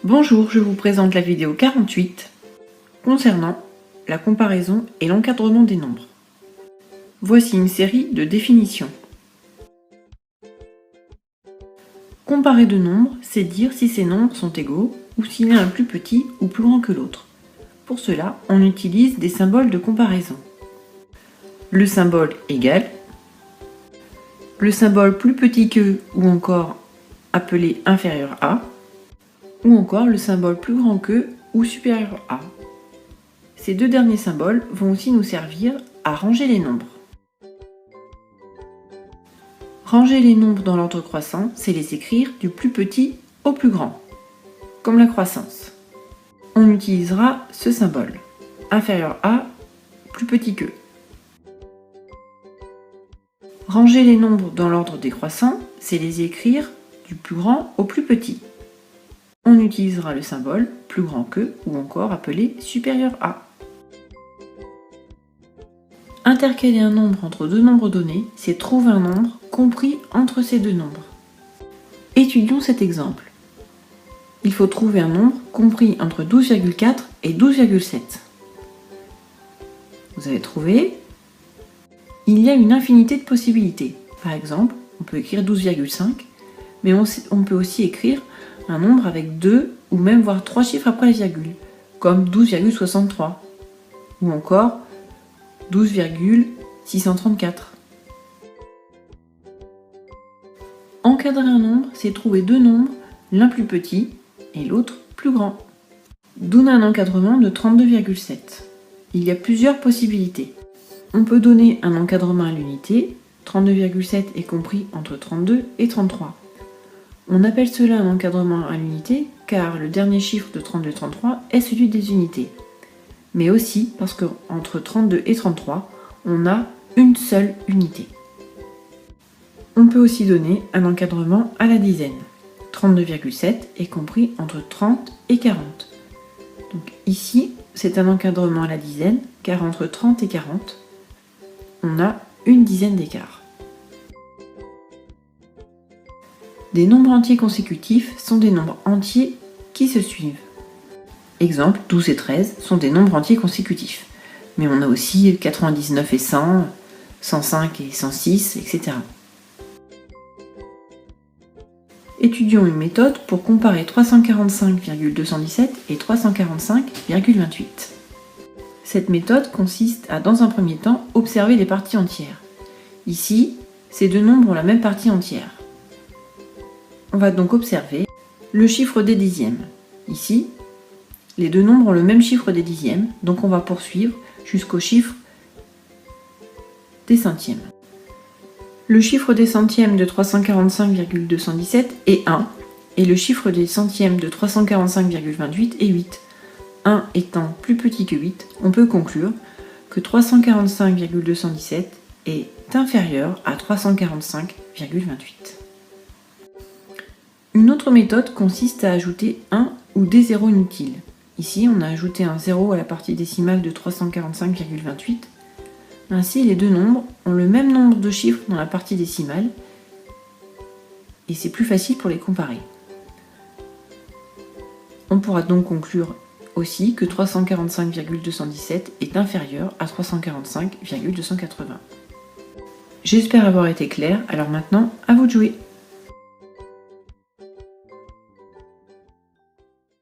Bonjour, je vous présente la vidéo 48 concernant la comparaison et l'encadrement des nombres. Voici une série de définitions. Comparer deux nombres, c'est dire si ces nombres sont égaux ou s'il y a un plus petit ou plus grand que l'autre. Pour cela, on utilise des symboles de comparaison. Le symbole égal, le symbole plus petit que ou encore appelé inférieur à, ou encore le symbole plus grand que ou supérieur à. Ces deux derniers symboles vont aussi nous servir à ranger les nombres. Ranger les nombres dans l'ordre croissant, c'est les écrire du plus petit au plus grand, comme la croissance. On utilisera ce symbole, inférieur à, plus petit que. Ranger les nombres dans l'ordre décroissant, c'est les écrire du plus grand au plus petit. On utilisera le symbole plus grand que ou encore appelé supérieur à. Intercaler un nombre entre deux nombres donnés, c'est trouver un nombre compris entre ces deux nombres. Étudions cet exemple. Il faut trouver un nombre compris entre 12,4 et 12,7. Vous avez trouvé? Il y a une infinité de possibilités. Par exemple, on peut écrire 12,5, mais on peut aussi écrire un nombre avec 2 ou même voire 3 chiffres après les virgules, comme 12,63 ou encore 12,634. Encadrer un nombre, c'est trouver deux nombres, l'un plus petit et l'autre plus grand. Donner un encadrement de 32,7. Il y a plusieurs possibilités. On peut donner un encadrement à l'unité, 32,7 est compris entre 32 et 33. On appelle cela un encadrement à l'unité car le dernier chiffre de 32 et 33 est celui des unités. Mais aussi parce qu'entre 32 et 33, on a une seule unité. On peut aussi donner un encadrement à la dizaine. 32,7 est compris entre 30 et 40. Donc ici, c'est un encadrement à la dizaine car entre 30 et 40, on a une dizaine d'écart. Des nombres entiers consécutifs sont des nombres entiers qui se suivent. Exemple, 12 et 13 sont des nombres entiers consécutifs. Mais on a aussi 99 et 100, 105 et 106, etc. Étudions une méthode pour comparer 345,217 et 345,28. Cette méthode consiste à, dans un premier temps, observer les parties entières. Ici, ces deux nombres ont la même partie entière. On va donc observer le chiffre des dixièmes. Ici, les deux nombres ont le même chiffre des dixièmes, donc on va poursuivre jusqu'au chiffre des centièmes. Le chiffre des centièmes de 345,217 est 1, et le chiffre des centièmes de 345,28 est 8. 1 étant plus petit que 8, on peut conclure que 345,217 est inférieur à 345,28. Une autre méthode consiste à ajouter 1 ou des zéros inutiles. Ici, on a ajouté un 0 à la partie décimale de 345,28. Ainsi, les deux nombres ont le même nombre de chiffres dans la partie décimale et c'est plus facile pour les comparer. On pourra donc conclure aussi que 345,217 est inférieur à 345,280. J'espère avoir été clair, alors maintenant, à vous de jouer.